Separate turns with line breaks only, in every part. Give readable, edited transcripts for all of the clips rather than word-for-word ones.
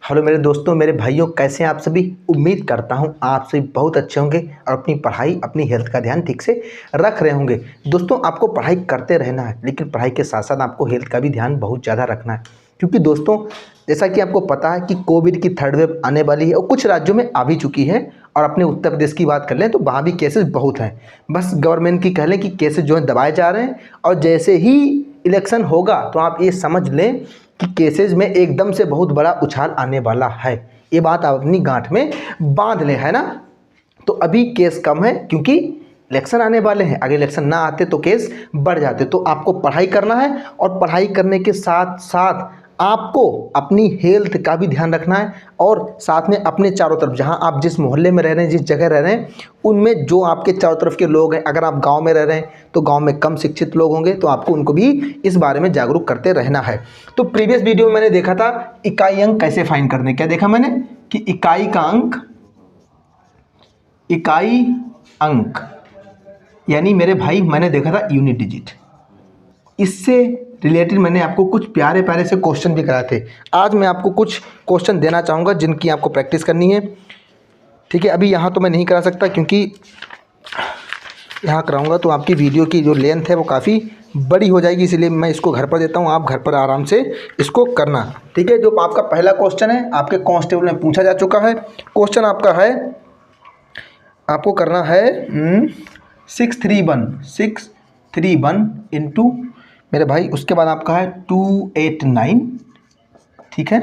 Hello मेरे दोस्तों, मेरे भाइयों, कैसे हैं आप सभी। उम्मीद करता हूं आप सभी बहुत अच्छे होंगे और अपनी पढ़ाई, अपनी हेल्थ का ध्यान ठीक से रख रहे होंगे। दोस्तों, आपको पढ़ाई करते रहना है, लेकिन पढ़ाई के साथ साथ आपको हेल्थ का भी ध्यान बहुत ज़्यादा रखना है। क्योंकि दोस्तों, जैसा कि आपको पता है कि कोविड की थर्ड वेव आने वाली है और कुछ राज्यों में आ भी चुकी है। और अपने उत्तर प्रदेश की बात कर लें तो वहाँ भी केसेस बहुत हैं। बस गवर्नमेंट की कह लें कि केसेस जो है दबाए जा रहे हैं, और जैसे ही इलेक्शन होगा तो आप ये समझ लें कि केसेज में एकदम से बहुत बड़ा उछाल आने वाला है। ये बात आप अपनी गांठ में बांध लें, है ना। तो अभी केस कम है क्योंकि इलेक्शन आने वाले हैं। अगर इलेक्शन ना आते तो केस बढ़ जाते। तो आपको पढ़ाई करना है, और पढ़ाई करने के साथ साथ आपको अपनी हेल्थ का भी ध्यान रखना है। और साथ में अपने चारों तरफ, जहां आप जिस मोहल्ले में रह रहे हैं, जिस जगह रह रहे हैं, उनमें जो आपके चारों तरफ के लोग हैं, अगर आप गांव में रह रहे हैं तो गांव में कम शिक्षित लोग होंगे, तो आपको उनको भी इस बारे में जागरूक करते रहना है। तो प्रीवियस वीडियो में मैंने देखा था इकाई अंक कैसे फाइंड करने। क्या देखा मैंने कि इकाई अंक यानी मेरे भाई मैंने देखा था यूनिट डिजिट। इससे रिलेटेड मैंने आपको कुछ प्यारे प्यारे से क्वेश्चन भी कराए थे। आज मैं आपको कुछ क्वेश्चन देना चाहूँगा जिनकी आपको प्रैक्टिस करनी है। ठीक है, अभी यहाँ तो मैं नहीं करा सकता क्योंकि यहाँ कराऊँगा तो आपकी वीडियो की जो लेंथ है वो काफ़ी बड़ी हो जाएगी, इसलिए मैं इसको घर पर देता हूँ। आप घर पर आराम से इसको करना। ठीक है, जो आपका पहला क्वेश्चन है आपके कांस्टेबल में पूछा जा चुका है। क्वेश्चन आपका है, आपको करना है 631 इंटू मेरे भाई, उसके बाद आपका है 289। ठीक है,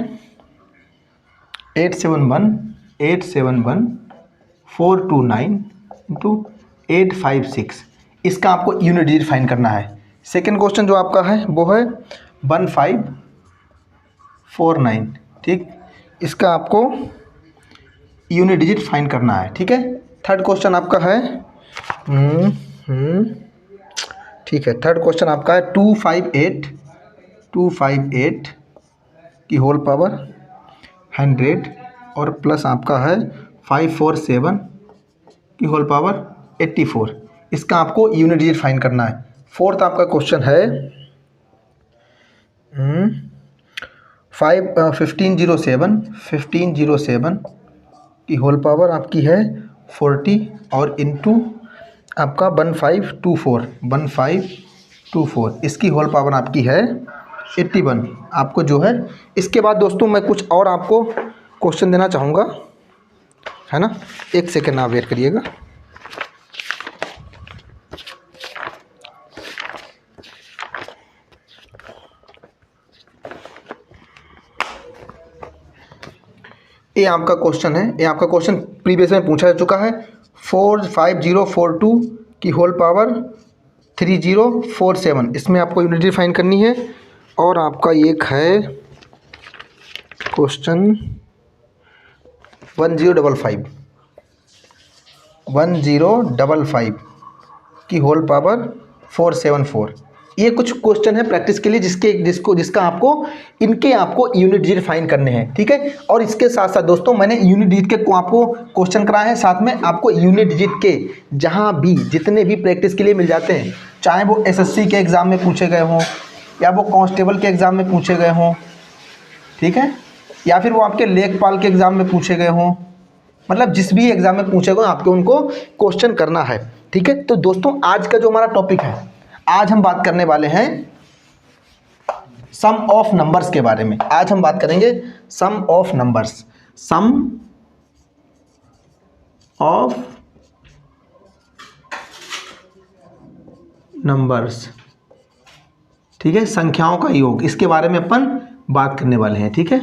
871 429 इंटू 856। इसका आपको यूनिट डिजिट फाइंड करना है। सेकेंड क्वेश्चन जो आपका है वो है 1549। ठीक, इसका आपको यूनिट डिजिट फाइंड करना है। ठीक है, थर्ड क्वेश्चन आपका है ठीक है, थर्ड क्वेश्चन आपका है 258 की होल पावर 100 और प्लस आपका है 547 की होल पावर 84। इसका आपको यूनिट डिजिट फाइंड करना है। फोर्थ आपका क्वेश्चन है 1507 की होल पावर आपकी है 40 और इंटू आपका 1524 इसकी होल पावर आपकी है 81 आपको जो है। इसके बाद दोस्तों मैं कुछ और आपको क्वेश्चन देना चाहूँगा, है ना। एक सेकेंड आप वेट करिएगा। ये आपका क्वेश्चन है, ये आपका क्वेश्चन प्रीवियस में पूछा जा चुका है। 45042 की होल पावर 3047, इसमें आपको यूनिट फाइंड करनी है। और आपका एक है क्वेश्चन 1055 की होल पावर 474। ये कुछ क्वेश्चन है प्रैक्टिस के लिए जिसका आपको यूनिट डिजिट फाइंड करने हैं। ठीक है, और इसके साथ साथ दोस्तों मैंने यूनिट डिजिट के आपको क्वेश्चन कराए हैं, साथ में आपको यूनिट डिजिट के जहां भी जितने भी प्रैक्टिस के लिए मिल जाते हैं, चाहे वो एसएससी के एग्ज़ाम में पूछे गए हों या वो कांस्टेबल के एग्ज़ाम में पूछे गए हों, ठीक है, या फिर वो आपके लेखपाल के एग्ज़ाम में पूछे गए हों, मतलब जिस भी एग्ज़ाम में पूछे गए आपको उनको क्वेश्चन करना है। ठीक है, तो दोस्तों आज का जो हमारा टॉपिक है, आज हम बात करने वाले हैं सम ऑफ नंबर्स के बारे में। आज हम बात करेंगे sum of numbers, sum of numbers. ठीक है, संख्याओं का योग, इसके बारे में अपन बात करने वाले हैं। ठीक है,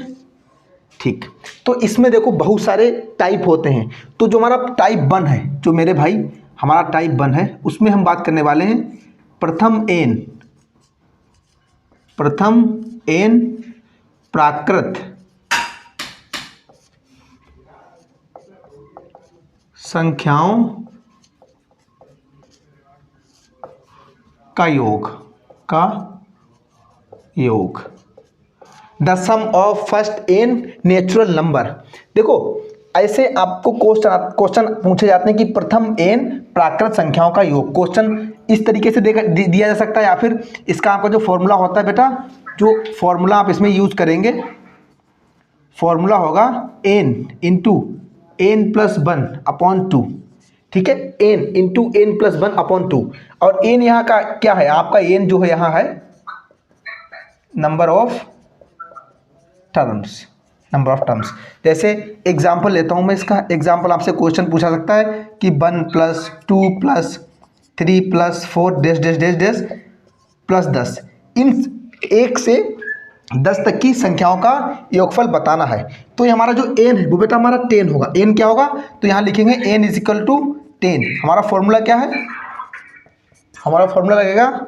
ठीक। तो इसमें देखो बहुत सारे टाइप होते हैं। तो जो हमारा टाइप 1 है, जो मेरे भाई हमारा टाइप 1 है, उसमें हम बात करने वाले हैं प्रथम एन प्राकृत संख्याओं का योग, the sum of first n natural number. देखो ऐसे आपको क्वेश्चन पूछे जाते हैं कि प्रथम एन प्राकृत संख्याओं का योग। क्वेश्चन इस तरीके से दिया जा सकता है, या फिर इसका आपका जो फॉर्मूला होता है बेटा, जो फॉर्मूला आप इसमें यूज करेंगे, फॉर्मूला होगा n into n plus one upon two. ठीक है, n into n plus one upon two. और n यहाँ का क्या है, आपका n जो है यहाँ है number of terms, number of terms. जैसे एग्जाम्पल लेता हूँ मैं इसका, एग्जाम्पल आपसे क्वेश्चन पूछा सकता है कि 1 plus 2 plus 3 plus 4 dash dash dash dash plus 10, इन 1 से 10 तक की संख्याओं का योगफल बताना है। तो ये हमारा जो n है वो बेटा हमारा 10 होगा। n क्या होगा, तो यहाँ लिखेंगे n इज इक्वल टू 10। हमारा फॉर्मूला क्या है, हमारा फॉर्मूला लगेगा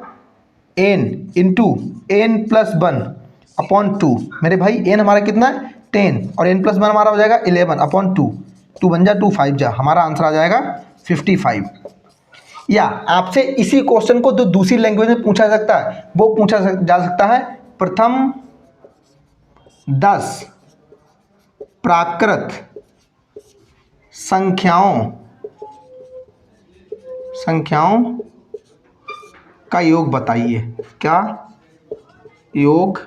n into n plus one upon two. मेरे भाई n हमारा कितना है 10 और n प्लस वन हमारा हो जाएगा 11 अपॉन टू। 2 बन जा 2 5 जा, हमारा आंसर आ जाएगा 55। या आपसे इसी क्वेश्चन को जो दूसरी लैंग्वेज में पूछा जा सकता है वो पूछा जा सकता है, प्रथम 10 प्राकृत संख्याओं का योग बताइए। क्या योग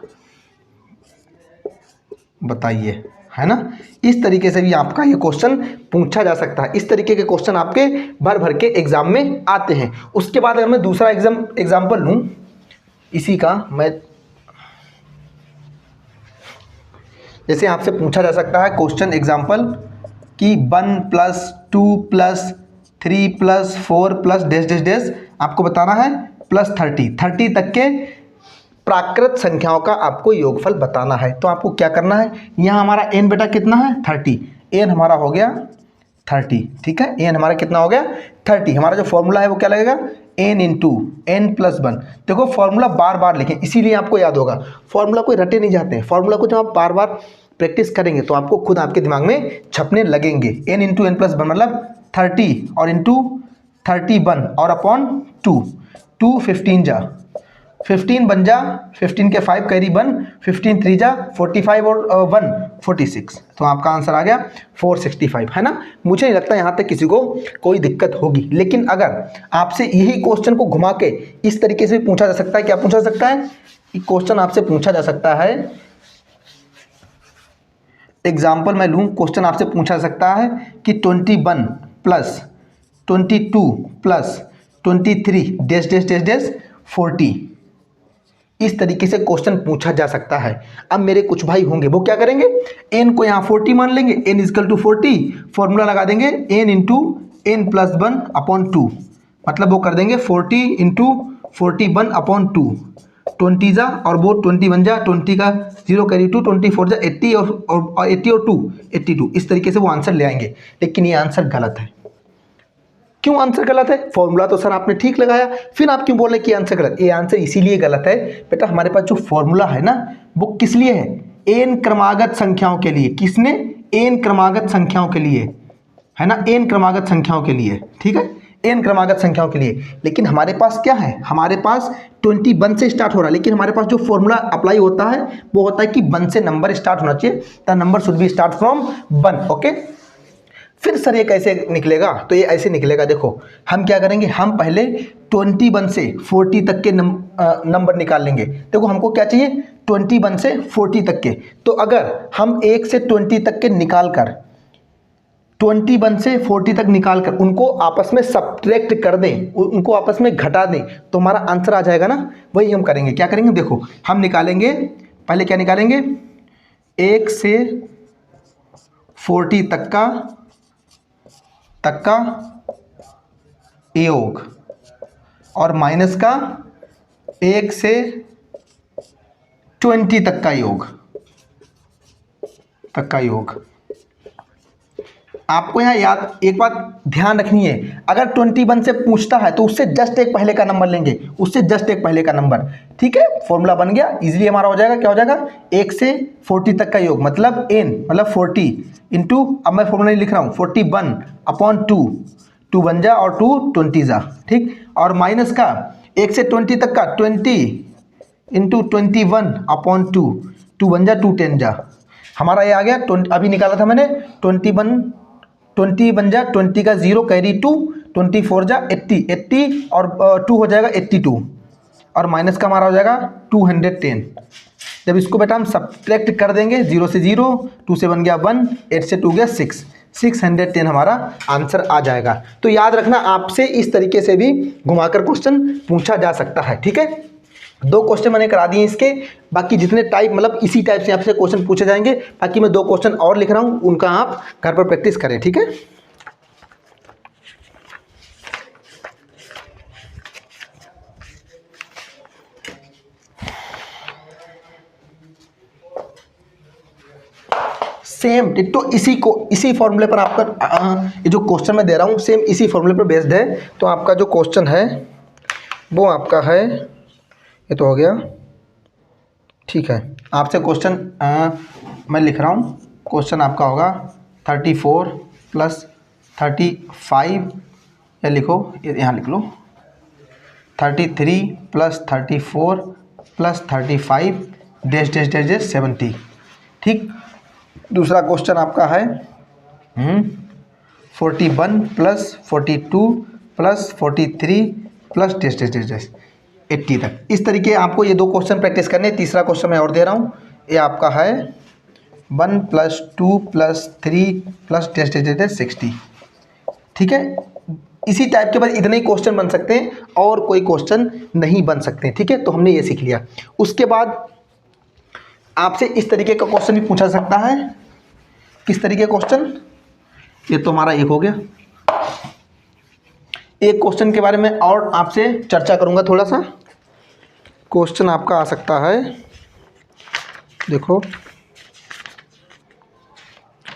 बताइए, है ना। इस तरीके से भी आपका ये क्वेश्चन पूछा जा सकता है। इस तरीके के क्वेश्चन आपके भर भर के एग्जाम में आते हैं। उसके बाद अगर मैं दूसरा एग्जाम्पल लूँ इसी का, मैं जैसे आपसे पूछा जा सकता है क्वेश्चन एग्जाम्पल कि 1 plus 2 plus 3 plus 4 plus dash dash dash आपको बताना है प्लस 30 तक के प्राकृत संख्याओं का आपको योगफल बताना है। तो आपको क्या करना है, यहाँ हमारा n बेटा कितना है 30, n हमारा हो गया 30। ठीक है, n हमारा कितना हो गया 30। हमारा जो फॉर्मूला है वो क्या लगेगा n into n plus one. देखो फॉर्मूला बार बार लिखें, इसीलिए आपको याद होगा। फॉर्मूला कोई रटे नहीं जाते हैं, फॉर्मूला को जब आप बार बार प्रैक्टिस करेंगे तो आपको खुद आपके दिमाग में छपने लगेंगे। n into n plus one मतलब 30 और इंटू 31 और अपॉन 2 15 जा 15 बन जा, 15 के 5 कैरी 1, 15 3 जा 45 और 1 46। तो आपका आंसर आ गया 465, है ना। मुझे नहीं लगता यहाँ तक किसी को कोई दिक्कत होगी। लेकिन अगर आपसे यही क्वेश्चन को घुमा के इस तरीके से भी पूछा जा सकता है, क्या पूछा जा सकता है, क्वेश्चन आपसे पूछा जा सकता है, एग्जाम्पल मैं लूँ, क्वेश्चन आपसे पूछा जा सकता है कि 21 plus 22 plus 23 dash dash dash dash 40। इस तरीके से क्वेश्चन पूछा जा सकता है। अब मेरे कुछ भाई होंगे वो क्या करेंगे, n को यहाँ 40 मान लेंगे, n इजकल टू 40, फॉर्मूला लगा देंगे n into n plus one upon two. मतलब वो कर देंगे 40 इंटू 41 अपॉन टू, 20 जा और वो 21 जा, 20 का 0 कैरी 2, 24 जा 80 और 80 और 2 82। इस तरीके से वो आंसर ले आएंगे। लेकिन ये आंसर गलत है। क्यों आंसर गलत है, फॉर्मूला तो सर आपने ठीक लगाया, फिर आप क्यों बोल रहे कि आंसर गलत। ये आंसर इसीलिए गलत है बेटा, हमारे पास जो फॉर्मूला है ना वो किस लिए है, एन क्रमागत संख्याओं के लिए। किसने, एन क्रमागत संख्याओं के लिए, है ना, एन क्रमागत संख्याओं के लिए। ठीक है, एन क्रमागत संख्याओं के लिए। लेकिन हमारे पास क्या है, हमारे पास 21 से स्टार्ट हो रहा है। लेकिन हमारे पास जो फॉर्मूला अप्लाई होता है वो होता है कि 1 से नंबर स्टार्ट होना चाहिए, the number should be start from 1। Okay, फिर सर ये कैसे निकलेगा, तो ये ऐसे निकलेगा। देखो हम क्या करेंगे, हम पहले 21 से 40 तक के नंबर निकाल लेंगे। देखो हमको क्या चाहिए 21 से 40 तक के। तो अगर हम 1 से 20 तक के निकाल कर, 21 से 40 तक निकाल कर उनको आपस में सब्ट्रैक्ट कर दें, उनको आपस में घटा दें, तो हमारा आंसर आ जाएगा ना। वही हम करेंगे, क्या करेंगे, देखो हम निकालेंगे, पहले क्या निकालेंगे, 1 से 40 तक का योग और माइनस का 1 से 20 तक का योग। आपको यहाँ याद एक बात ध्यान रखनी है, अगर 21 से पूछता है तो उससे जस्ट एक पहले का नंबर लेंगे, उससे जस्ट एक पहले का नंबर। ठीक है, फॉर्मूला बन गया, इजीली हमारा हो जाएगा। क्या हो जाएगा, 1 से 40 तक का योग मतलब n मतलब 40 इंटू, अब मैं फॉर्मूला नहीं लिख रहा हूँ, 41 अपॉन 2, 2 बन जा और 2 20 जा। ठीक, और माइनस का 1 से 20 तक का 20 इंटू 21 अपॉन 2, 2 बन जा 2 10 जा। हमारा ये आ गया 20, अभी निकाला था मैंने 20 बन जा, 20 का 0 कैरी 2, 24 जा 80 और 2 हो जाएगा 82 और माइनस का हमारा हो जाएगा 210। जब इसको बेटा हम सब्ट्रैक्ट कर देंगे, 0 से 0, 2 से 1 गया 1, 8 से 2 गया 6, 610 हमारा आंसर आ जाएगा। तो याद रखना, आपसे इस तरीके से भी घुमाकर क्वेश्चन पूछा जा सकता है। ठीक है, 2 क्वेश्चन मैंने करा दिए इसके, बाकी जितने टाइप मतलब इसी टाइप से आपसे क्वेश्चन पूछे जाएंगे। बाकी मैं 2 क्वेश्चन और लिख रहा हूँ, उनका आप घर पर प्रैक्टिस करें। ठीक है, सेम डिट्टो इसी फॉर्मूले पर आपका ये जो क्वेश्चन मैं दे रहा हूँ सेम इसी फॉर्मूले पर बेस्ड है। तो आपका जो क्वेश्चन है वो आपका है, ये तो हो गया। ठीक है, आपसे क्वेश्चन मैं लिख रहा हूँ। क्वेश्चन आपका होगा 34 + 35, या लिखो, यहाँ लिख लो 33 + 34 + 35 डैश डैश डैश डैश 70। ठीक, दूसरा क्वेश्चन आपका है 41 + 42 + 43 + डैश डैश डैश डैश 80 तक। इस तरीके आपको ये 2 क्वेश्चन प्रैक्टिस करने। तीसरा क्वेश्चन मैं और दे रहा हूँ, ये आपका है 1 + 2 + 3 + डैश डैश डैश 60। ठीक है, इसी टाइप के बाद इतने ही क्वेश्चन बन सकते हैं और कोई क्वेश्चन नहीं बन सकते। ठीक है, तो हमने ये सीख लिया। उसके बाद आपसे इस तरीके का क्वेश्चन भी पूछा सकता है। किस तरीके का क्वेश्चन, ये तो हमारा एक हो गया। एक क्वेश्चन के बारे में और आपसे चर्चा करूंगा थोड़ा सा। क्वेश्चन आपका आ सकता है, देखो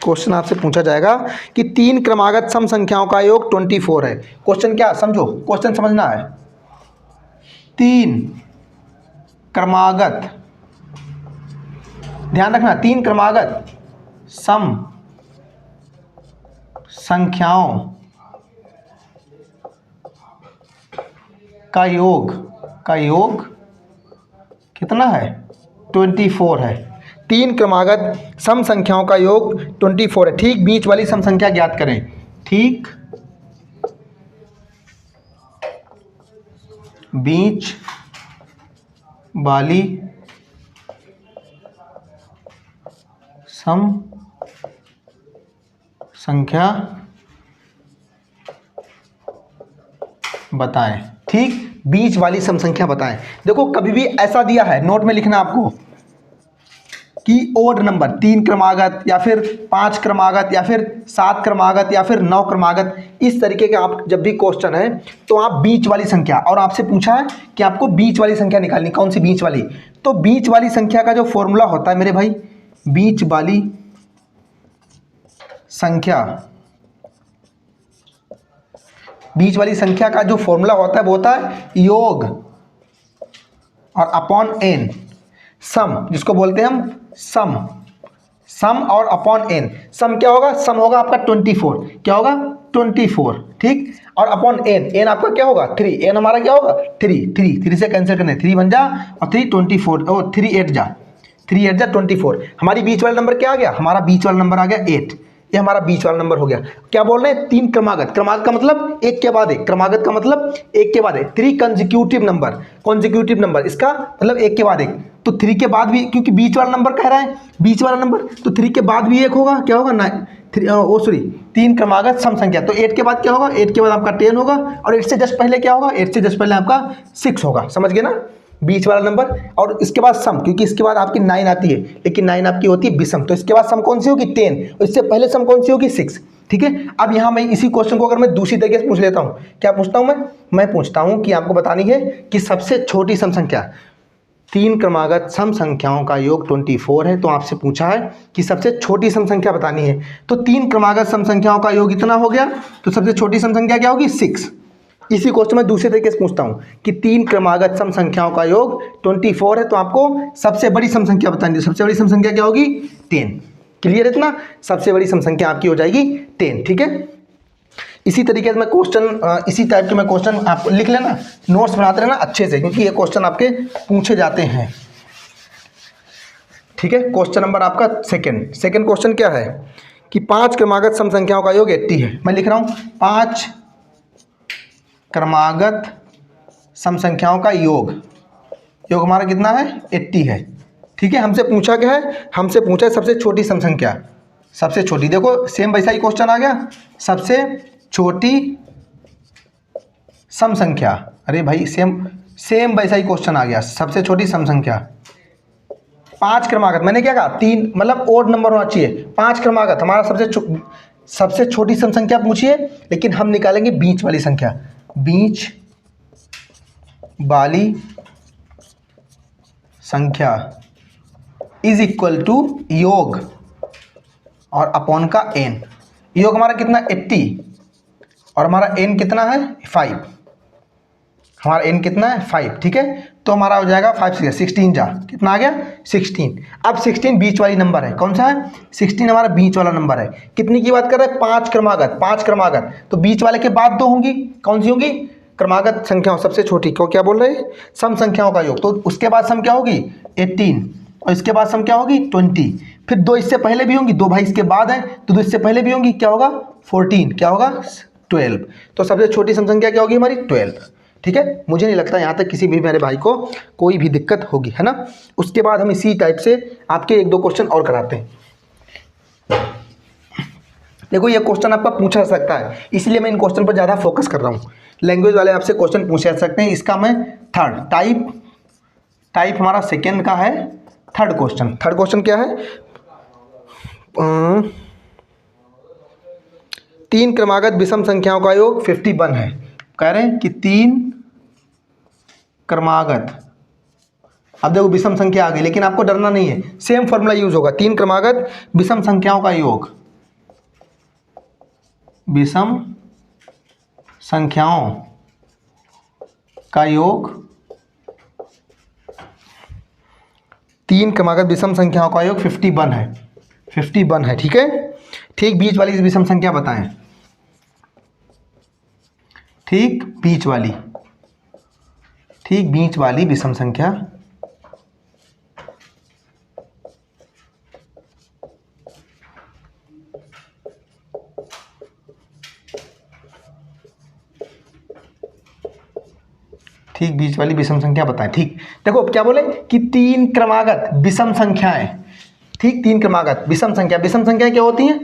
क्वेश्चन आपसे पूछा जाएगा कि 3 क्रमागत सम संख्याओं का योग 24 है। क्वेश्चन क्या, समझो, क्वेश्चन समझना है। 3 क्रमागत, ध्यान रखना, 3 क्रमागत सम संख्याओं का योग कितना है, 24 है। 3 क्रमागत सम संख्याओं का योग 24 है। ठीक, बीच वाली सम संख्या ज्ञात करें। ठीक, बीच वाली सम संख्या बताएं। ठीक, बीच वाली सम संख्या बताएं। देखो, कभी भी ऐसा दिया है, नोट में लिखना आपको कि ओड नंबर 3 क्रमागत या फिर 5 क्रमागत या फिर 7 क्रमागत या फिर 9 क्रमागत, इस तरीके के आप जब भी क्वेश्चन है तो आप बीच वाली संख्या, और आपसे पूछा है कि आपको बीच वाली संख्या निकालनी, कौन सी बीच वाली, तो बीच वाली संख्या का जो फॉर्मूला होता है मेरे भाई, बीच वाली संख्या का जो फॉर्मूला होता है वो होता है योग और अपॉन n, सम जिसको बोलते हैं हम सम और अपॉन n। सम क्या होगा, सम होगा आपका 24, क्या होगा 24। ठीक, और अपॉन n आपका क्या होगा 3, n हमारा क्या होगा 3 से कैंसिल करने, 3 बन जा और 3 24, और 3 8 जा 24। हमारी बीच वाला नंबर क्या आ गया, हमारा बीच वाला नंबर आ गया 8। ये हमारा बीच वाला नंबर हो गया। क्या बोल रहे हैं, 3 क्रमागत, क्रमागत का मतलब एक के बाद एक, क्रमागत का मतलब एक के बाद एक। 3 कंसेक्यूटिव नंबर, इसका मतलब एक के बाद एक। तो 3 के बाद भी, क्योंकि बीच वाला नंबर कह रहा है, बीच वाला नंबर, तो 3 के बाद भी एक होगा, क्या होगा 3 क्रमागत सम संख्या। तो 8 के बाद क्या होगा, 8 के बाद आपका 10 होगा, और 8 से जस्ट पहले क्या होगा, 8 से जस्ट पहले आपका 6 होगा। समझ गए ना, बीच वाला नंबर। और इसके बाद सम, क्योंकि इसके बाद आपकी 9 आती है, लेकिन 9 आपकी होती है विषम, तो इसके बाद सम कौन सी होगी 10, और इससे पहले सम कौन सी होगी 6। ठीक है, अब यहाँ मैं इसी क्वेश्चन को अगर मैं दूसरी तरीके से पूछ लेता हूँ, क्या पूछता हूँ मैं पूछता हूँ कि आपको बतानी है कि सबसे छोटी सम संख्या, 3 क्रमागत सम संख्याओं का योग 24 है, तो आपसे पूछा है कि सबसे छोटी सम संख्या बतानी है। तो 3 क्रमागत सम संख्याओं का योग इतना हो गया, तो सबसे छोटी सम संख्या क्या होगी 6। इसी क्वेश्चन में दूसरे तरीके से पूछता हूं कि 3 क्रमागत सम संख्याओं का योग 24 है, तो आपको सबसे बड़ी सम संख्या बतानी है। सबसे बड़ी सम संख्या क्या होगी 10। क्लियर है इतना, सबसे बड़ी सम संख्या आपकी हो जाएगी 10। ठीक है, इसी तरीके से मैं क्वेश्चन, इसी टाइप के मैं क्वेश्चन आप लिख लेना, नोट्स बनाते रहना अच्छे से, क्योंकि ये क्वेश्चन आपके पूछे जाते हैं। ठीक है, क्वेश्चन नंबर आपका सेकंड क्वेश्चन क्या है कि 5 क्रमागत सम संख्याओं का योग 80 है। मैं लिख रहा हूं 5 क्रमागत सम संख्याओं का योग हमारा कितना है 80 है। ठीक है, हमसे पूछा क्या है, हमसे पूछा है सबसे छोटी सम संख्या, सबसे छोटी। देखो सेम वैसा ही क्वेश्चन आ गया, सबसे छोटी सम संख्या। अरे भाई सेम वैसा ही क्वेश्चन आ गया, सबसे छोटी सम संख्या। 5 क्रमागत, मैंने क्या कहा 3, मतलब ओड नंबर होना चाहिए। 5 क्रमागत हमारा सबसे छोटी सम संख्या पूछिए, लेकिन हम निकालेंगे बीच वाली संख्या। बीच वाली संख्या इज इक्वल टू योग और अपॉन का n। योग हमारा कितना 80 और हमारा n कितना है 5। हमारा n कितना है 5, ठीक है। तो हमारा हो जाएगा 5 से 16 जा, कितना आ गया 16। अब 16 बीच वाली नंबर है, कौन सा है 16 हमारा बीच वाला नंबर है। कितनी की बात कर रहे हैं 5 क्रमागत, 5 क्रमागत। तो बीच वाले के बाद 2 होंगी, कौन सी होंगी क्रमागत संख्याओं, सबसे छोटी को क्या बोल रहे हैं सम संख्याओं का योग। तो उसके बाद सम क्या होगी 18 और इसके बाद सम क्या होगी 20। फिर 2 इससे पहले भी होंगी, 2 भाई इसके बाद है तो 2 इससे पहले भी होंगी, क्या होगा 14, क्या होगा 12। तो सबसे छोटी सम संख्या क्या होगी हमारी 12, ठीक है। मुझे नहीं लगता यहाँ तक किसी भी मेरे भाई को कोई भी दिक्कत होगी, है ना। उसके बाद हम इसी टाइप से आपके 1-2 क्वेश्चन और कराते हैं। देखो ये क्वेश्चन आपका पूछा जा सकता है, इसलिए मैं इन क्वेश्चन पर ज़्यादा फोकस कर रहा हूँ। लैंग्वेज वाले आपसे क्वेश्चन पूछे जा सकते हैं, इसका मैं थर्ड टाइप हमारा सेकेंड का है। थर्ड क्वेश्चन क्या है 3 क्रमागत विषम संख्याओं का योग 51 है। कह रहे हैं कि 3 क्रमागत, अब देखो विषम संख्या आ गई, लेकिन आपको डरना नहीं है, सेम फॉर्मूला यूज होगा। 3 क्रमागत विषम संख्याओं का योग, विषम संख्याओं का योग, 3 क्रमागत विषम संख्याओं का योग 51 है, 51 है, ठीक है। ठीक बीच वाली विषम संख्या बताएं, ठीक बीच वाली विषम संख्या ठीक बीच वाली विषम संख्या बताएं। ठीक देखो क्या बोले कि 3 क्रमागत विषम संख्याएं, ठीक 3 क्रमागत विषम संख्याएं क्या होती हैं,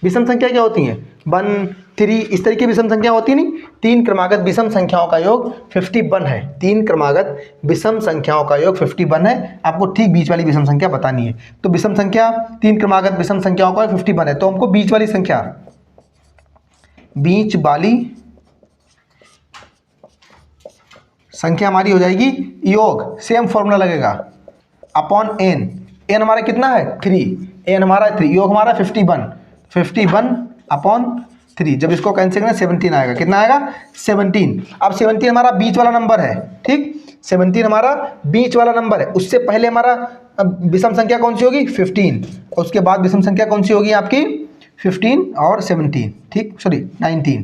विषम संख्या क्या होती हैं 1 3 इस तरीके विषम संख्या होती है नहीं। 3 क्रमागत विषम संख्याओं का योग 51 है, 3 क्रमागत विषम संख्याओं का योग 51 है। आपको ठीक बीच वाली विषम संख्या बतानी है। तो विषम संख्या 3 क्रमागत विषम संख्याओं का 51 है, तो हमको बीच वाली संख्या हमारी हो जाएगी योग, सेम फॉर्मूला लगेगा अपॉन n हमारा कितना है 3, n हमारा 3, योग हमारा 51 अपॉन 3। जब इसको कैंसिल करें 17 आएगा, कितना आएगा 17। अब 17 हमारा बीच वाला नंबर है, ठीक 17 हमारा बीच वाला नंबर है। उससे पहले हमारा विषम संख्या कौन सी होगी 15, और उसके बाद विषम संख्या कौन सी होगी आपकी 15 और 17, ठीक 19,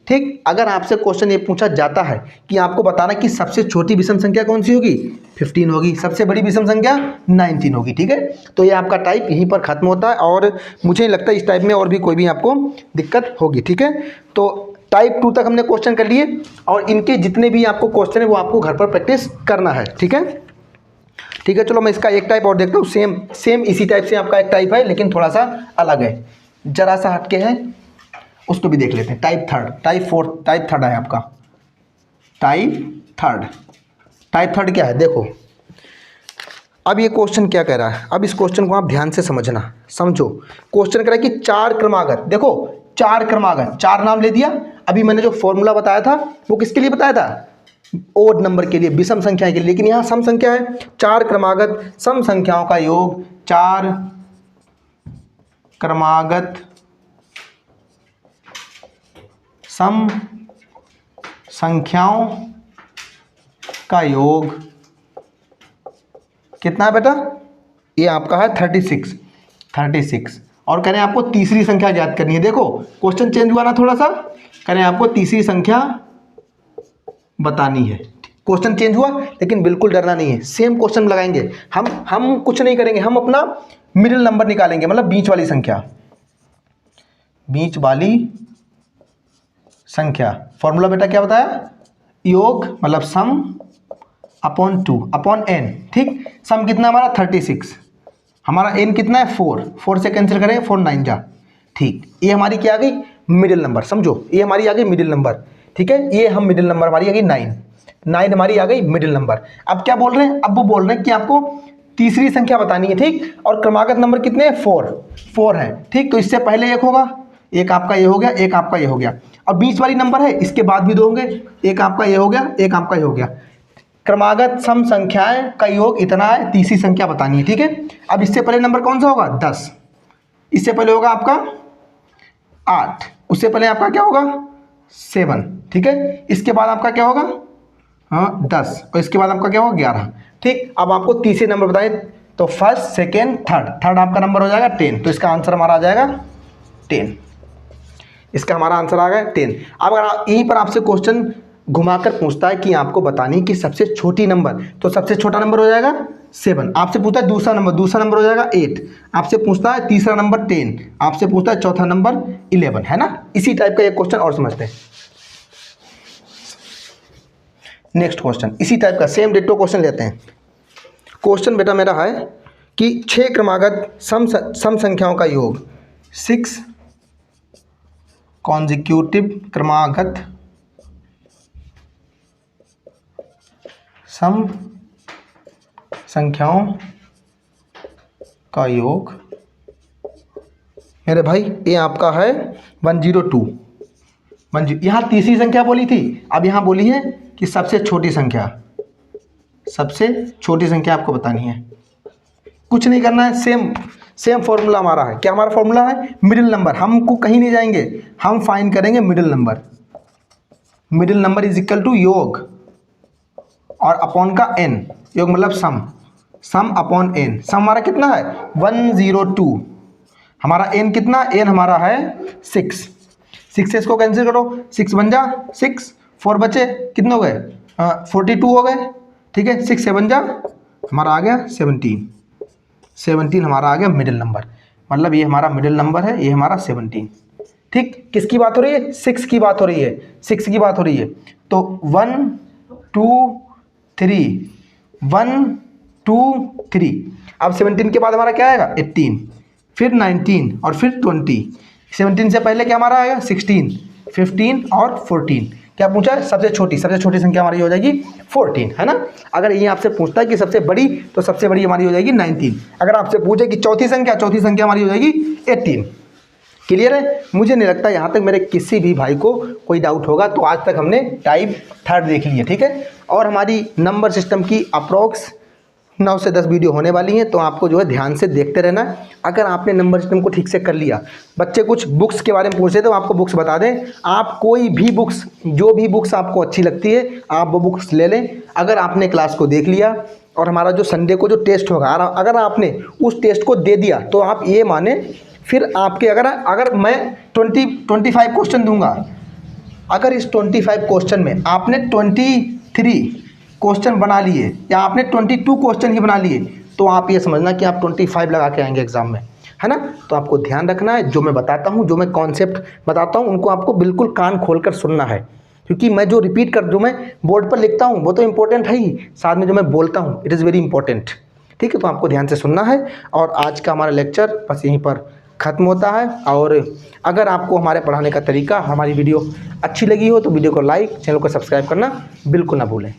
ठीक। अगर आपसे क्वेश्चन ये पूछा जाता है कि आपको बताना कि सबसे छोटी विषम संख्या कौन सी होगी 15 होगी, सबसे बड़ी विषम संख्या 19 होगी, ठीक है। तो ये आपका टाइप यहीं पर खत्म होता है, और मुझे नहीं लगता इस टाइप में और भी कोई भी आपको दिक्कत होगी, ठीक है। तो टाइप 2 तक हमने क्वेश्चन कर लिए, और इनके जितने भी आपको क्वेश्चन है वो आपको घर पर प्रैक्टिस करना है, ठीक है। ठीक है, चलो मैं इसका एक टाइप और देखता हूँ। सेम इसी टाइप से आपका एक टाइप है, लेकिन थोड़ा सा अलग है, जरा सा हटके है, उसको भी देख लेते हैं। टाइप थर्ड है आपका। टाइप थर्ड क्या है देखो। अब ये क्वेश्चन क्या कह रहा है, अब इस क्वेश्चन को आप ध्यान से समझो। क्वेश्चन कह रहा है कि 4 क्रमागत, देखो 4 क्रमागत, 4 नाम ले दिया। अभी मैंने जो फॉर्मूला बताया था वो किसके लिए बताया था, ओड नंबर के लिए, विषम संख्या के लिए, लेकिन यहाँ सम संख्या है। 4 क्रमागत सम संख्याओं का योग, 4 क्रमागत सम संख्याओं का योग कितना है बेटा, ये आपका है 36। और कह रहे हैं आपको तीसरी संख्या याद करनी है। देखो क्वेश्चन चेंज हुआ ना थोड़ा सा, कह रहे हैं आपको तीसरी संख्या बतानी है। क्वेश्चन चेंज हुआ, लेकिन बिल्कुल डरना नहीं है, सेम क्वेश्चन लगाएंगे हम कुछ नहीं करेंगे, हम अपना मिडिल नंबर निकालेंगे, मतलब बीच वाली संख्या। फॉर्मूला बेटा क्या बताया, योग मतलब सम अपॉन 2 अपॉन n, ठीक। सम कितना हमारा 36, हमारा n कितना है 4, 4 से कैंसिल करें 4 9 जा, ठीक। ये हमारी क्या आ गई मिडिल नंबर, समझो ये हमारी आ गई मिडिल नंबर, ठीक है। ये हम मिडिल नंबर हमारी आ गई 9 हमारी आ गई मिडिल नंबर। अब क्या बोल रहे हैं, अब वो बोल रहे हैं कि आपको तीसरी संख्या बतानी है, ठीक। और क्रमागत नंबर कितने हैं 4 है, ठीक। तो इससे पहले एक होगा, एक आपका ये हो गया, एक आपका ये हो गया, और बीच वाली नंबर है इसके बाद भी 2 होंगे, एक आपका ये हो गया, एक आपका ये हो गया। क्रमागत सम संख्याएं का योग इतना है, तीसरी संख्या बतानी है, ठीक है। अब इससे पहले नंबर कौन सा होगा 10, इससे पहले होगा आपका 8, उससे पहले आपका क्या होगा 7, ठीक है। इसके बाद आपका क्या होगा 10, और इसके बाद आपका क्या होगा 11, ठीक। अब आपको तीसरे नंबर बताएं तो फर्स्ट सेकेंड थर्ड आपका नंबर हो जाएगा 10, तो इसका आंसर हमारा आ जाएगा 10, इसका हमारा आंसर आ गया 10। अब अगर यहीं पर आपसे क्वेश्चन घुमाकर पूछता है कि आपको बतानी कि सबसे छोटी नंबर, तो सबसे छोटा नंबर हो जाएगा 7, आपसे पूछता है दूसरा नंबर हो जाएगा 8, आपसे पूछता है तीसरा नंबर 10, आपसे पूछता है चौथा नंबर 11, है ना। इसी टाइप का एक क्वेश्चन और समझते हैं। नेक्स्ट क्वेश्चन इसी टाइप का सेम डिट्टो क्वेश्चन लेते हैं। क्वेश्चन बेटा मेरा है कि 6 क्रमागत सम संख्याओं का योग, 6 कॉन्जिक्यूटिव क्रमागत सम संख्याओं का योग, मेरे भाई ये आपका है 102। यहाँ तीसरी संख्या बोली थी, अब यहाँ बोली है कि सबसे छोटी संख्या आपको बतानी है। कुछ नहीं करना है, सेम फॉर्मूला हमारा है। क्या हमारा फॉर्मूला है, मिडिल नंबर, हमको कहीं नहीं जाएंगे, हम फाइंड करेंगे middle number is equal to योग और अपॉन का n, योग मतलब सम अपॉन n। सम हमारा कितना है 102, हमारा n कितना, n हमारा है 6 से इसको कैंसिल करो, 6 बन जा 6, 4 बचे, कितने हो गए 42 हो गए, ठीक है। 6 7 जा हमारा आ गया 17 हमारा आ गया मिडिल नंबर, मतलब ये हमारा मिडिल नंबर है, ये हमारा 17, ठीक। किसकी बात हो रही है, 6 की बात हो रही है, 6 की बात हो रही है। तो 1 2 3, 1 2 3, अब 17 के बाद हमारा क्या आएगा 18, फिर 19 और फिर 20। 17 से पहले क्या हमारा आएगा 16, 15 और 14। क्या पूछा है, सबसे छोटी संख्या हमारी हो जाएगी 14, है ना। अगर ये आपसे पूछता है कि सबसे बड़ी, तो सबसे बड़ी हमारी हो जाएगी 19। अगर आपसे पूछे कि चौथी संख्या हमारी हो जाएगी 18। क्लियर है। मुझे नहीं लगता यहाँ तक मेरे किसी भी भाई को कोई डाउट होगा। तो आज तक हमने टाइप 3 देख ली है, ठीक है। और हमारी नंबर सिस्टम की अप्रॉक्स 9 से 10 वीडियो होने वाली हैं, तो आपको जो है ध्यान से देखते रहना है। अगर आपने नंबर सिस्टम को ठीक से कर लिया, बच्चे कुछ बुक्स के बारे में पूछ रहे तो आपको बुक्स बता दें, आप कोई भी बुक्स, जो भी बुक्स आपको अच्छी लगती है आप वो बुक्स ले लें। अगर आपने क्लास को देख लिया और हमारा जो संडे को जो टेस्ट होगा, अगर आपने उस टेस्ट को दे दिया तो आप ये माने फिर आपके अगर मैं 25 क्वेश्चन दूंगा, अगर इस 25 क्वेश्चन में आपने 23 क्वेश्चन बना लिए या आपने 22 क्वेश्चन ही बना लिए, तो आप ये समझना कि आप 25 लगा के आएंगे एग्जाम में, है ना। तो आपको ध्यान रखना है, जो मैं बताता हूँ, जो मैं कॉन्सेप्ट बताता हूँ, उनको आपको बिल्कुल कान खोलकर सुनना है। क्योंकि मैं जो जो मैं बोर्ड पर लिखता हूँ वो तो इंपॉर्टेंट है ही, साथ में जो मैं बोलता हूँ इट इज़ वेरी इंपॉर्टेंट, ठीक है। तो आपको ध्यान से सुनना है। और आज का हमारा लेक्चर बस यहीं पर ख़त्म होता है। और अगर आपको हमारे पढ़ाने का तरीका, हमारी वीडियो अच्छी लगी हो तो वीडियो को लाइक, चैनल को सब्सक्राइब करना बिल्कुल ना भूलें।